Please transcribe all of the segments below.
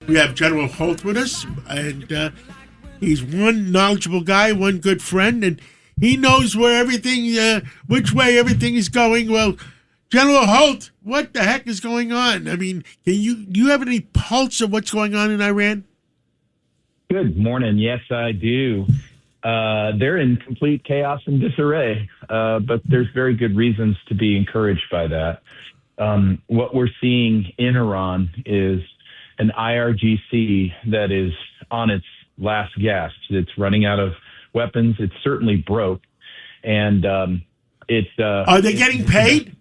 We have General Holt with us, and he's one knowledgeable guy, one good friend, and he knows where everything, which way everything is going. Well, General Holt, what the heck is going on? I mean, do you have any pulse of what's going on in Iran? Good morning. Yes, I do. They're in complete chaos and disarray, but there's very good reasons to be encouraged by that. What we're seeing in Iran is an IRGC that is on its last gasp. It's running out of weapons. It's certainly broke. And are they getting paid?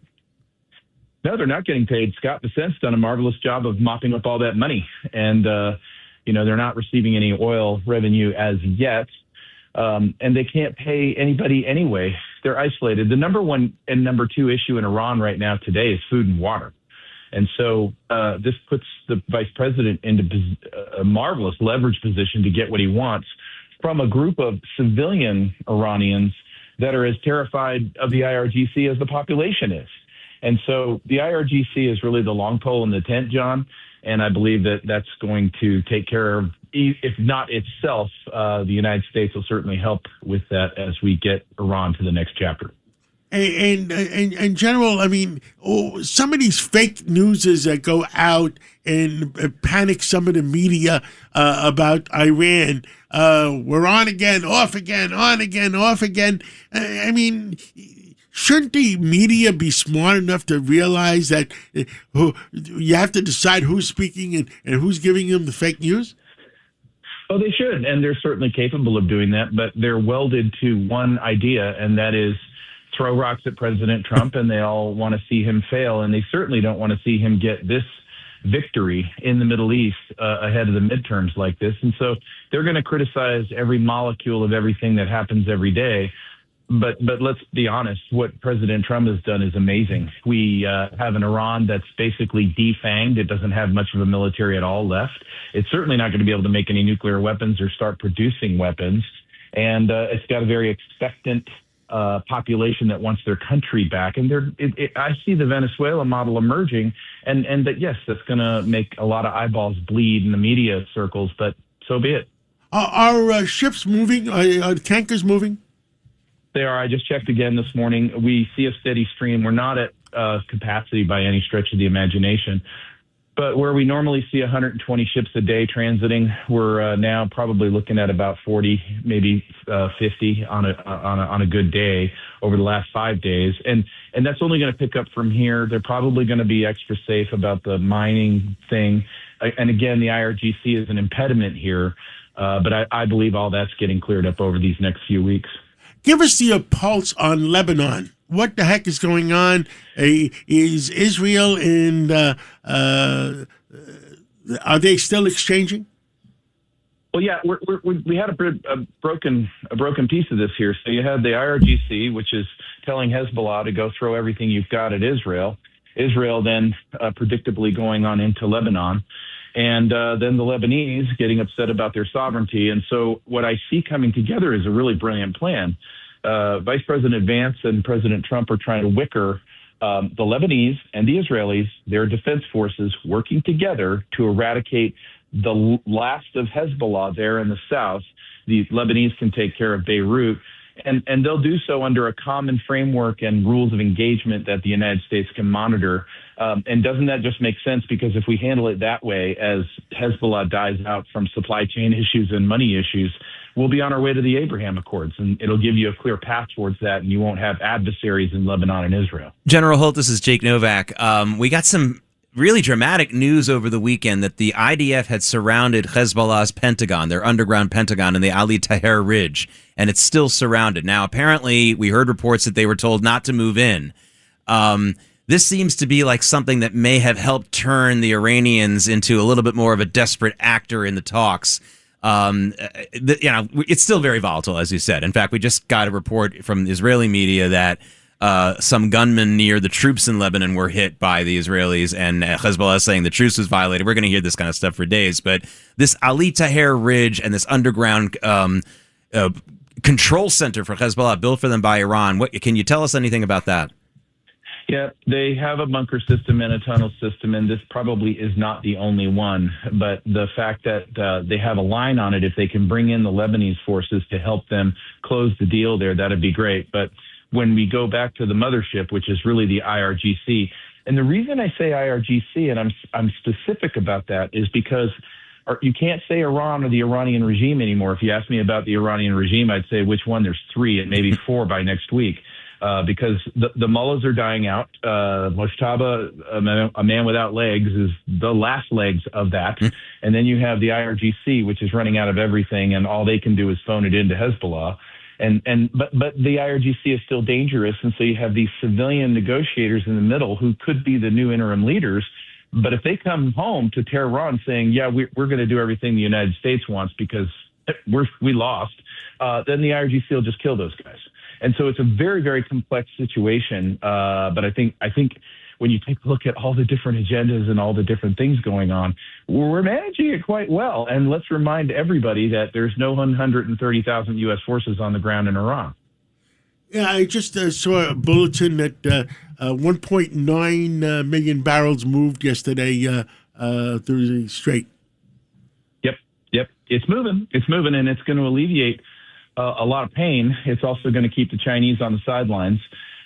No, they're not getting paid. Scott Bessent's done a marvelous job of mopping up all that money. And, they're not receiving any oil revenue as yet. And they can't pay anybody anyway. They're isolated. The number one and number two issue in Iran right now today is food and water. And so this puts the vice president into a marvelous leverage position to get what he wants from a group of civilian Iranians that are as terrified of the IRGC as the population is. And so the IRGC is really the long pole in the tent, John. And I believe that that's going to take care of, if not itself, the United States will certainly help with that as we get Iran to the next chapter. And General, I mean, some of these fake newses that go out and panic some of the media about Iran. We're on again, off again, on again, off again. I mean, shouldn't the media be smart enough to realize that you have to decide who's speaking and who's giving them the fake news? Oh, they should, and they're certainly capable of doing that, but they're welded to one idea, and that is throw rocks at President Trump, and they all want to see him fail, and they certainly don't want to see him get this victory in the Middle East ahead of the midterms like this. And so they're going to criticize every molecule of everything that happens every day. But let's be honest, what President Trump has done is amazing. We have an Iran that's basically defanged. It doesn't have much of a military at all left. It's certainly not going to be able to make any nuclear weapons or start producing weapons. And it's got a very expectant population that wants their country back. And I see the Venezuela model emerging, and that, yes, that's going to make a lot of eyeballs bleed in the media circles, but so be it. Are ships moving? Are tankers moving? They are. I just checked again this morning. We see a steady stream. We're not at capacity by any stretch of the imagination. But where we normally see 120 ships a day transiting, we're now probably looking at about 40, maybe 50 on a good day over the last 5 days. And that's only going to pick up from here. They're probably going to be extra safe about the mining thing. And again, the IRGC is an impediment here. But I believe all that's getting cleared up over these next few weeks. Give us the pulse on Lebanon. What the heck is going on? Is Israel and are they still exchanging? Well, yeah, we had a broken piece of this here. So you had the IRGC, which is telling Hezbollah to go throw everything you've got at Israel. Israel then predictably going on into Lebanon. And then the Lebanese getting upset about their sovereignty. And so what I see coming together is a really brilliant plan. Vice President Vance and President Trump are trying to wicker the Lebanese and the Israelis, their defense forces, working together to eradicate the last of Hezbollah there in the south. The Lebanese can take care of Beirut. And they'll do so under a common framework and rules of engagement that the United States can monitor. And doesn't that just make sense? Because if we handle it that way, as Hezbollah dies out from supply chain issues and money issues, we'll be on our way to the Abraham Accords. And it'll give you a clear path towards that, and you won't have adversaries in Lebanon and Israel. General Holt, this is Jake Novak. We got some really dramatic news over the weekend that the IDF had surrounded Hezbollah's Pentagon, their underground Pentagon in the Ali Taher Ridge, and it's still surrounded. Now, apparently, we heard reports that they were told not to move in. This seems to be like something that may have helped turn the Iranians into a little bit more of a desperate actor in the talks. It's still very volatile, as you said. In fact, we just got a report from Israeli media that some gunmen near the troops in Lebanon were hit by the Israelis, and Hezbollah saying the truce was violated. We're going to hear this kind of stuff for days. But this Ali Taher Ridge and this underground control center for Hezbollah built for them by Iran, can you tell us anything about that? Yeah, they have a bunker system and a tunnel system, and this probably is not the only one. But the fact that they have a line on it, if they can bring in the Lebanese forces to help them close the deal there, that'd be great. But when we go back to the mothership, which is really the IRGC, and the reason I say IRGC, and I'm specific about that, is because you can't say Iran or the Iranian regime anymore. If you ask me about the Iranian regime, I'd say which one. There's 3 and maybe 4 by next week. Because the mullahs are dying out. Mojtaba, a man without legs, is the last legs of that. And then you have the IRGC, which is running out of everything, and all they can do is phone it into Hezbollah. But the IRGC is still dangerous, and so you have these civilian negotiators in the middle who could be the new interim leaders. But if they come home to Tehran saying, "Yeah, we're going to do everything the United States wants because we lost," then the IRGC will just kill those guys. And so it's a very, very complex situation. But I think when you take a look at all the different agendas and all the different things going on, we're managing it quite well. And let's remind everybody that there's no 130,000 U.S. forces on the ground in Iran. Yeah, I just saw a bulletin that 1.9 million barrels moved yesterday through the Strait. Yep. It's moving, and it's going to alleviate a lot of pain. It's also going to keep the Chinese on the sidelines.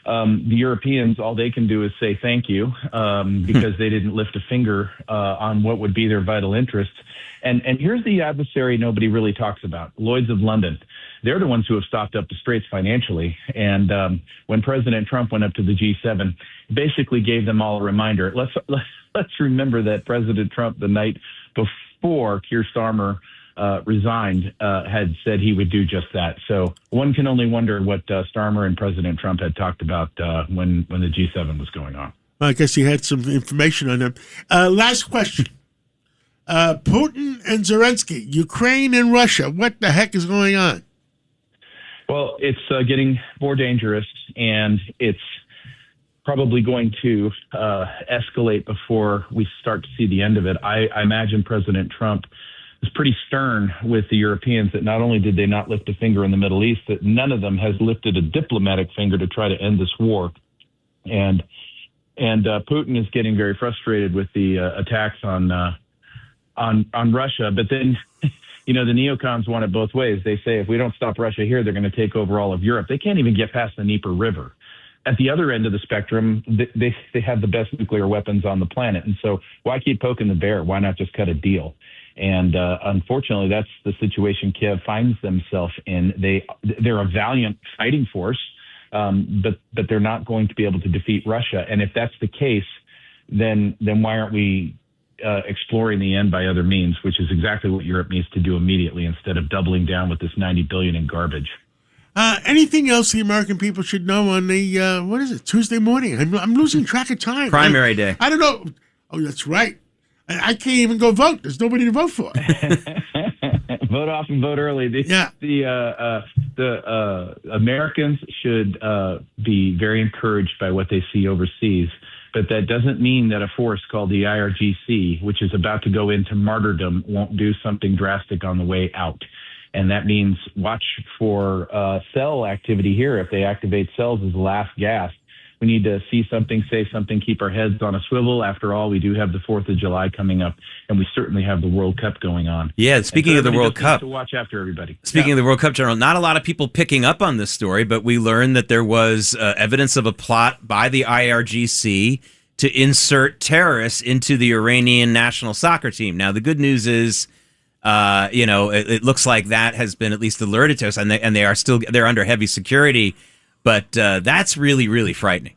The Europeans, all they can do is say thank you because they didn't lift a finger on what would be their vital interests. And here's the adversary nobody really talks about, Lloyd's of London. They're the ones who have stopped up the straits financially. And when President Trump went up to the G7, basically gave them all a reminder. Let's remember that President Trump, the night before Keir Starmer resigned, had said he would do just that. So one can only wonder what Starmer and President Trump had talked about when the G7 was going on. Well, I guess he had some information on them. Last question. Putin and Zelensky, Ukraine and Russia, what the heck is going on? Well, it's getting more dangerous, and it's probably going to escalate before we start to see the end of it. I imagine President Trump is pretty stern with the Europeans that not only did they not lift a finger in the Middle East, that none of them has lifted a diplomatic finger to try to end this war. And Putin is getting very frustrated with the attacks on Russia. But then, the neocons want it both ways. They say if we don't stop Russia here, they're going to take over all of Europe. They can't even get past the Dnieper River. At the other end of the spectrum, they have the best nuclear weapons on the planet. And so why keep poking the bear? Why not just cut a deal? And unfortunately, that's the situation Kiev finds themselves in. They're a valiant fighting force, but they're not going to be able to defeat Russia. And if that's the case, then why aren't we exploring the end by other means, which is exactly what Europe needs to do immediately instead of doubling down with this $90 billion in garbage. Anything else the American people should know on the Tuesday morning? I'm losing track of time. Primary day. I don't know. Oh, that's right. I can't even go vote. There's nobody to vote for. Vote off and vote early. The Americans should be very encouraged by what they see overseas, but that doesn't mean that a force called the IRGC, which is about to go into martyrdom, won't do something drastic on the way out. And that means watch for cell activity here. If they activate cells as the last gasp, we need to see something, say something, keep our heads on a swivel. After all, we do have the 4th of July coming up, and we certainly have the World Cup going on. Yeah, speaking of the World Cup, to watch after everybody. Speaking of the World Cup, General, not a lot of people picking up on this story, but we learned that there was evidence of a plot by the IRGC to insert terrorists into the Iranian national soccer team. Now, the good news is, it looks like that has been at least alerted to us, and they're under heavy security. But that's really, really frightening.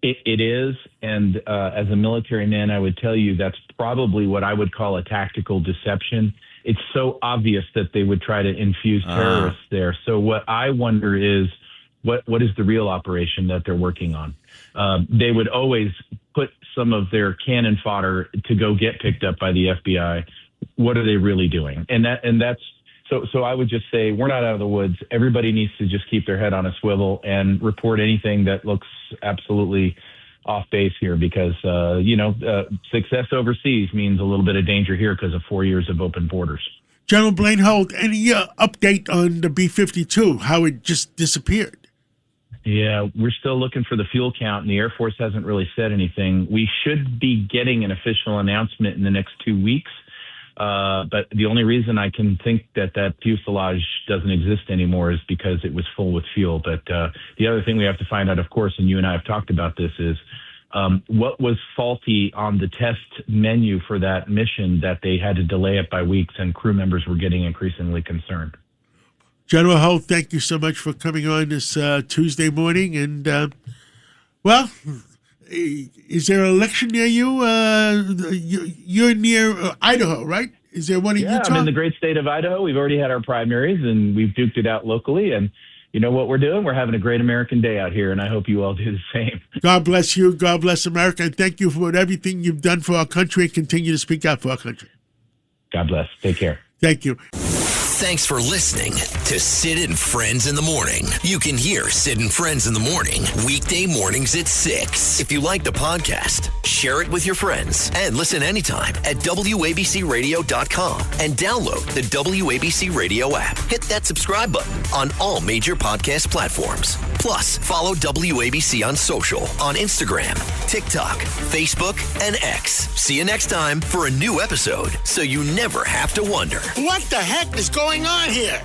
It is. And as a military man, I would tell you that's probably what I would call a tactical deception. It's so obvious that they would try to infuse terrorists there. So what I wonder is what is the real operation that they're working on? They would always put some of their cannon fodder to go get picked up by the FBI. What are they really doing? And that's So I would just say we're not out of the woods. Everybody needs to just keep their head on a swivel and report anything that looks absolutely off base here because, success overseas means a little bit of danger here because of 4 years of open borders. General Blaine Holt, any update on the B-52, how it just disappeared? Yeah, we're still looking for the fuel count, and the Air Force hasn't really said anything. We should be getting an official announcement in the next 2 weeks. But the only reason I can think that fuselage doesn't exist anymore is because it was full with fuel. But the other thing we have to find out, of course, and you and I have talked about this, is what was faulty on the test menu for that mission that they had to delay it by weeks, and crew members were getting increasingly concerned. General Holt, thank you so much for coming on this Tuesday morning. And, is there an election near you? You're near Idaho, right? Is there one in Utah? I'm in the great state of Idaho. We've already had our primaries, and we've duked it out locally. And you know what we're doing? We're having a great American day out here, and I hope you all do the same. God bless you. God bless America. And thank you for everything you've done for our country, and continue to speak out for our country. God bless. Take care. Thank you. Thanks for listening to Sid and Friends in the Morning. You can hear Sid and Friends in the Morning weekday mornings at 6. If you like the podcast, share it with your friends and listen anytime at WABCRadio.com and download the WABC Radio app. Hit that subscribe button on all major podcast platforms. Plus, follow WABC on social on Instagram, TikTok, Facebook, and X. See you next time for a new episode so you never have to wonder. What the heck is going on here?